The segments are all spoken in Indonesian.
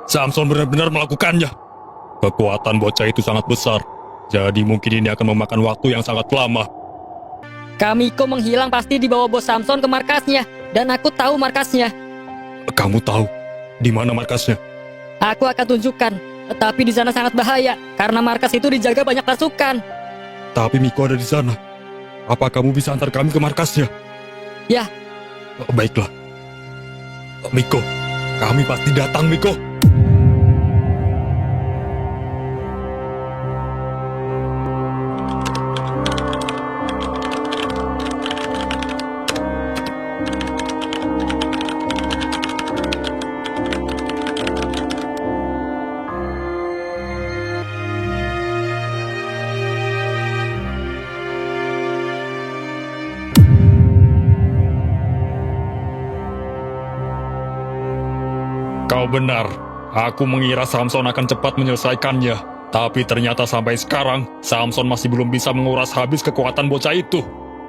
Samson benar-benar melakukannya. Kekuatan bocah itu sangat besar. Jadi mungkin ini akan memakan waktu yang sangat lama. Kamiko menghilang pasti dibawa bos Samson ke markasnya. Dan aku tahu markasnya. Kamu tahu di mana markasnya? Aku akan tunjukkan. Tapi di sana sangat bahaya. Karena markas itu dijaga banyak pasukan. Tapi Miko ada di sana. Apa kamu bisa antar kami ke markasnya? Ya, Baiklah. Miko, kami pasti datang, Miko. Kau benar, aku mengira Samson akan cepat menyelesaikannya. Tapi ternyata sampai sekarang, Samson masih belum bisa menguras habis kekuatan bocah itu.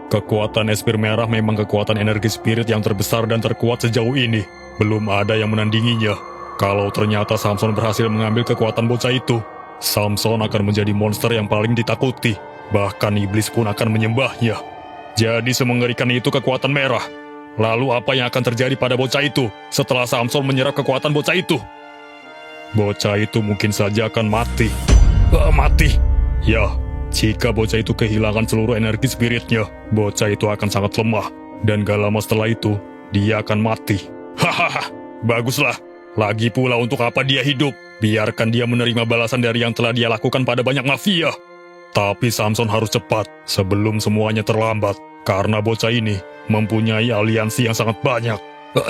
Kekuatan Espir Merah memang kekuatan energi spirit yang terbesar dan terkuat sejauh ini. Belum ada yang menandinginya. Kalau ternyata Samson berhasil mengambil kekuatan bocah itu, Samson akan menjadi monster yang paling ditakuti. Bahkan iblis pun akan menyembahnya. Jadi semengerikan itu kekuatan merah. Lalu apa yang akan terjadi pada bocah itu setelah Samson menyerap kekuatan bocah itu? Bocah itu mungkin saja akan mati. Mati? Ya, jika bocah itu kehilangan seluruh energi spiritnya, bocah itu akan sangat lemah. Dan gak lama setelah itu, dia akan mati. Hahaha, baguslah. Lagi pula untuk apa dia hidup? Biarkan dia menerima balasan dari yang telah dia lakukan pada banyak mafia. Tapi Samson harus cepat sebelum semuanya terlambat. Karena bocah ini mempunyai aliansi yang sangat banyak.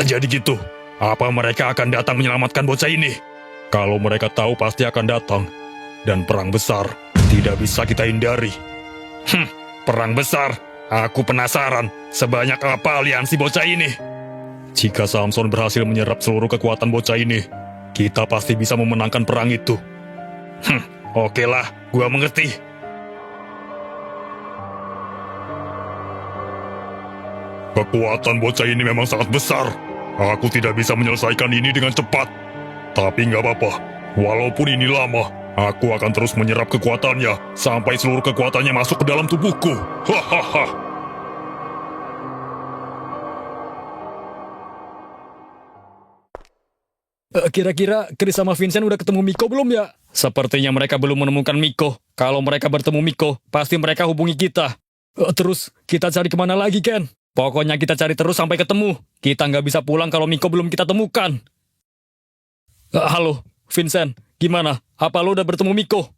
Jadi gitu, apa mereka akan datang menyelamatkan bocah ini? Kalau mereka tahu pasti akan datang. Dan perang besar tidak bisa kita hindari. Perang besar? Aku penasaran sebanyak apa aliansi bocah ini. Jika Samson berhasil menyerap seluruh kekuatan bocah ini, kita pasti bisa memenangkan perang itu. Oke lah, gua mengerti. Kekuatan bocah ini memang sangat besar. Aku tidak bisa menyelesaikan ini dengan cepat. Tapi nggak apa-apa. Walaupun ini lama, aku akan terus menyerap kekuatannya sampai seluruh kekuatannya masuk ke dalam tubuhku. Hahaha. Kira-kira Chris sama Vincent udah ketemu Miko belum ya? Sepertinya mereka belum menemukan Miko. Kalau mereka bertemu Miko, pasti mereka hubungi kita. Terus, kita cari kemana lagi, Ken? Pokoknya kita cari terus sampai ketemu. Kita nggak bisa pulang kalau Miko belum kita temukan. Halo, Vincent. Gimana? Apa lo udah bertemu Miko?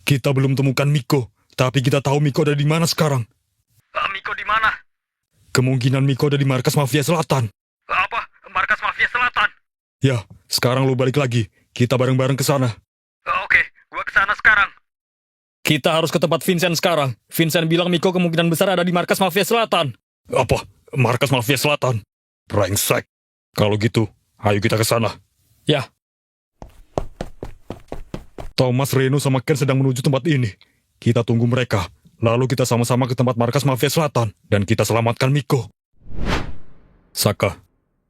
Kita belum temukan Miko. Tapi kita tahu Miko ada di mana sekarang. Miko di mana? Kemungkinan Miko ada di markas Mafia Selatan. Apa? Markas Mafia Selatan? Ya, sekarang lo balik lagi. Kita bareng-bareng ke sana. Oke, gua ke sana sekarang. Kita harus ke tempat Vincent sekarang. Vincent bilang Miko kemungkinan besar ada di markas Mafia Selatan. Apa? Markas Mafia Selatan? Brengsek. Kalau gitu, ayo kita ke sana. Ya. Thomas, Reno, sama Ken sedang menuju tempat ini. Kita tunggu mereka. Lalu kita sama-sama ke tempat markas Mafia Selatan. Dan kita selamatkan Miko. Saka,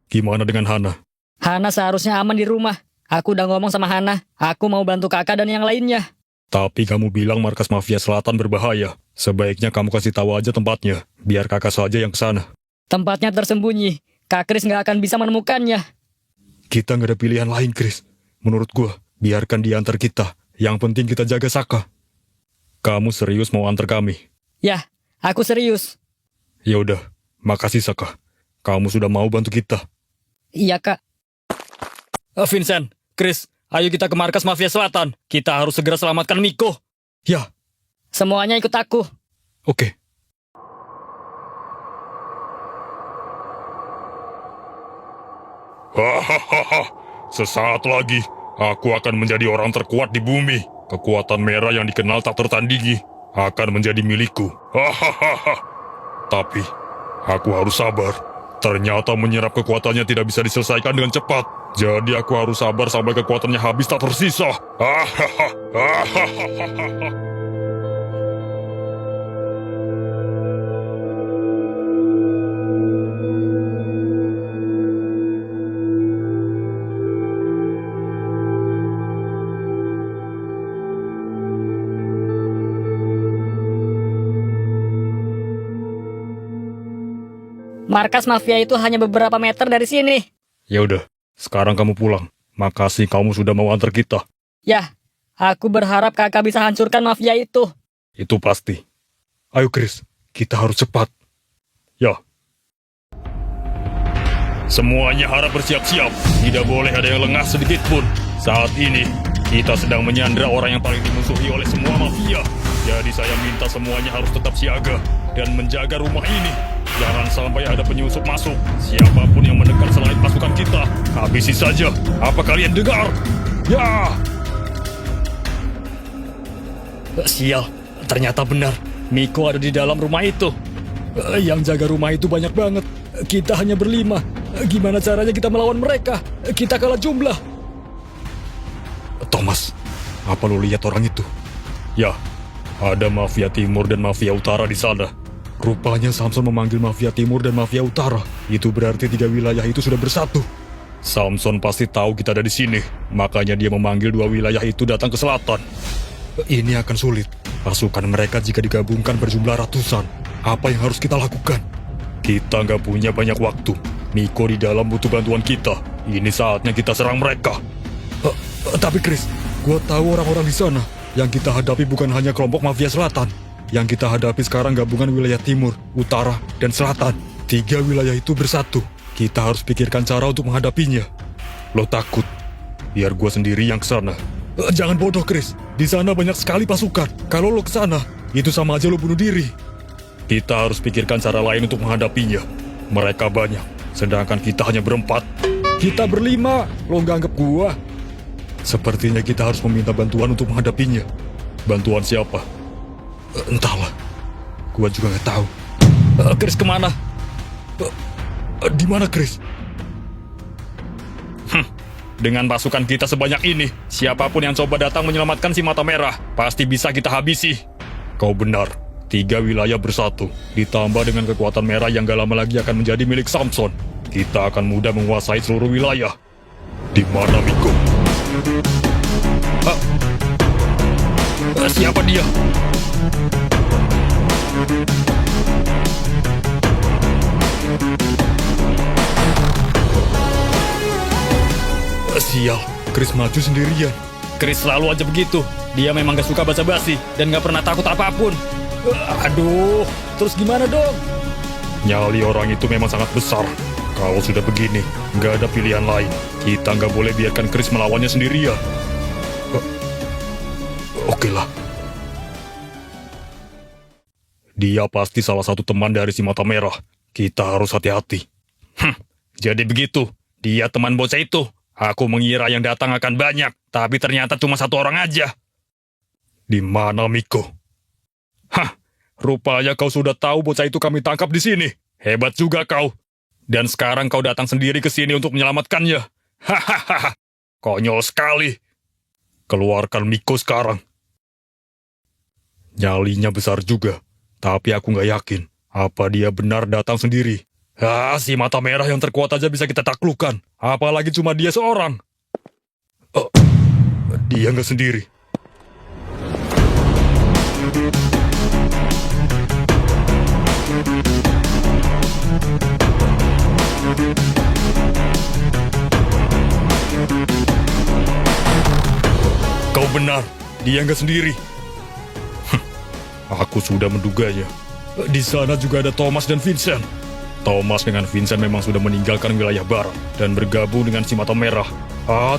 gimana dengan Hana? Hana seharusnya aman di rumah. Aku udah ngomong sama Hana. Aku mau bantu kakak dan yang lainnya. Tapi kamu bilang markas Mafia Selatan berbahaya. Sebaiknya kamu kasih tahu aja tempatnya. Biar kakak saja yang ke sana. Tempatnya tersembunyi. Kak Chris nggak akan bisa menemukannya. Kita nggak ada pilihan lain, Chris. Menurut gua, biarkan dia antar kita. Yang penting kita jaga Saka. Kamu serius mau antar kami? Ya, aku serius. Ya udah, makasih Saka. Kamu sudah mau bantu kita. Iya, Kak. Vincent, Chris, ayo kita ke markas Mafia Selatan. Kita harus segera selamatkan Miko. Ya. Semuanya ikut aku. Oke. Hahaha, sesaat lagi aku akan menjadi orang terkuat di bumi. Kekuatan merah yang dikenal tak tertandingi akan menjadi milikku. Hahaha. Tapi aku harus sabar. Ternyata menyerap kekuatannya tidak bisa diselesaikan dengan cepat. Jadi aku harus sabar sampai kekuatannya habis tak tersisa. Hahaha. Hahaha. Markas mafia itu hanya beberapa meter dari sini. Ya udah, sekarang kamu pulang. Makasih kamu sudah mau antar kita. Ya, aku berharap kakak bisa hancurkan mafia itu. Itu pasti. Ayo Chris, kita harus cepat. Ya. Semuanya harap bersiap-siap. Tidak boleh ada yang lengah sedikit pun. Saat ini, kita sedang menyandra orang yang paling dimusuhi oleh semua mafia. Jadi saya minta semuanya harus tetap siaga dan menjaga rumah ini. Jangan sampai ada penyusup masuk. Siapapun yang mendekat selain pasukan kita, habisi saja. Apa kalian dengar? Ya! Sial, ternyata benar. Miko ada di dalam rumah itu. Yang jaga rumah itu banyak banget. Kita hanya berlima. Gimana caranya kita melawan mereka? Kita kalah jumlah. Thomas, apa lo lihat orang itu? Ya, ada mafia timur dan mafia utara di sana. Rupanya Samson memanggil mafia timur dan mafia utara. Itu berarti 3 wilayah itu sudah bersatu. Samson pasti tahu kita ada di sini. Makanya dia memanggil 2 wilayah itu datang ke selatan. Ini akan sulit. Pasukan mereka jika digabungkan berjumlah ratusan. Apa yang harus kita lakukan? Kita nggak punya banyak waktu. Miko di dalam butuh bantuan kita. Ini saatnya kita serang mereka. Tapi Chris, gua tahu orang-orang di sana. Yang kita hadapi bukan hanya kelompok mafia selatan. Yang kita hadapi sekarang gabungan wilayah timur, utara, dan selatan. 3 wilayah itu bersatu. Kita harus pikirkan cara untuk menghadapinya. Lo takut? Biar gua sendiri yang kesana. Jangan bodoh Chris. Di sana banyak sekali pasukan. Kalau lo kesana, itu sama aja lo bunuh diri. Kita harus pikirkan cara lain untuk menghadapinya. Mereka banyak, sedangkan kita hanya berempat. Kita berlima, lo nggak anggap gua? Sepertinya kita harus meminta bantuan untuk menghadapinya. Bantuan siapa? Entahlah. Gua juga nggak tahu. Chris kemana? Di mana Chris? Dengan pasukan kita sebanyak ini, siapapun yang coba datang menyelamatkan si mata merah, pasti bisa kita habisi. Kau benar. 3 wilayah bersatu, ditambah dengan kekuatan merah yang gak lama lagi akan menjadi milik Samson. Kita akan mudah menguasai seluruh wilayah. Di mana Miko? Siapa dia? Sial, Chris maju sendirian. Chris selalu aja begitu. Dia memang gak suka basa-basi dan gak pernah takut apapun. Aduh, terus gimana dong? Nyali orang itu memang sangat besar. Kalau sudah begini, nggak ada pilihan lain. Kita nggak boleh biarkan Chris melawannya sendirian. Oke lah. Dia pasti salah satu teman dari si mata merah. Kita harus hati-hati. Jadi begitu. Dia teman bocah itu. Aku mengira yang datang akan banyak, tapi ternyata cuma 1 orang aja. Di mana Miko? Rupanya kau sudah tahu bocah itu kami tangkap di sini. Hebat juga kau. Dan sekarang kau datang sendiri ke sini untuk menyelamatkannya. Hahaha. Konyol sekali. Keluarkan Miko sekarang. Nyalinya besar juga. Tapi aku nggak yakin. Apa dia benar datang sendiri? Si mata merah yang terkuat aja bisa kita taklukkan. Apalagi cuma dia seorang. Dia nggak sendiri. Kau benar, dia nggak sendiri. Aku sudah menduganya. Di sana juga ada Thomas dan Vincent. Thomas dengan Vincent memang sudah meninggalkan wilayah barat dan bergabung dengan si mata merah.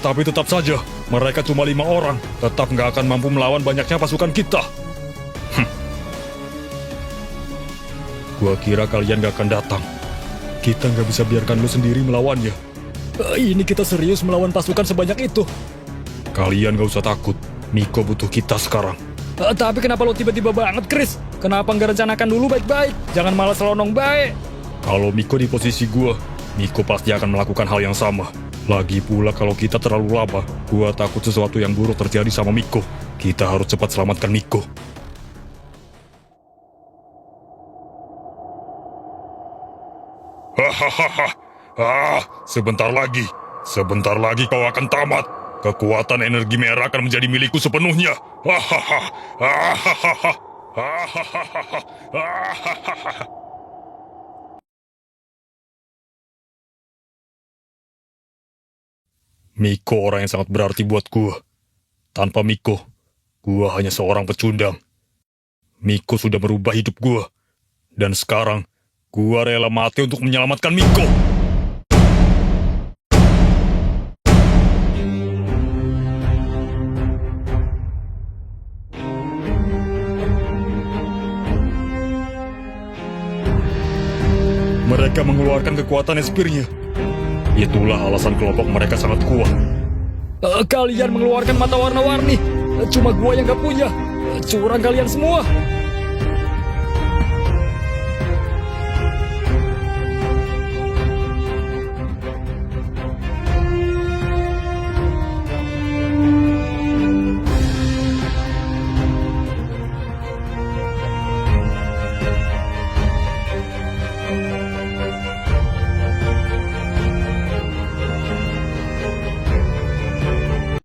Tapi tetap saja, mereka cuma 5 orang. Tetap nggak akan mampu melawan banyaknya pasukan kita. Gua kira kalian nggak akan datang. Kita nggak bisa biarkan lu sendiri melawannya. Ini kita serius melawan pasukan sebanyak itu. Kalian gak usah takut. Miko butuh kita sekarang. Tapi kenapa lo tiba-tiba banget, Chris? Kenapa nggak rencanakan dulu baik-baik? Jangan malah selonong baik. Kalau Miko di posisi gua, Miko pasti akan melakukan hal yang sama. Lagi pula kalau kita terlalu lama, gua takut sesuatu yang buruk terjadi sama Miko. Kita harus cepat selamatkan Miko. Sebentar lagi. Sebentar lagi kau akan tamat. Kekuatan energi merah akan menjadi milikku sepenuhnya. Miko orang yang sangat berarti buat gua. Tanpa Miko, gua hanya seorang pecundang. Miko sudah merubah hidup gua. Dan sekarang, gua rela mati untuk menyelamatkan Miko. Mereka mengeluarkan kekuatan espirnya. Itulah alasan kelompok mereka sangat kuat. Kalian mengeluarkan mata warna-warni. Cuma gua yang gak punya. Curang kalian semua.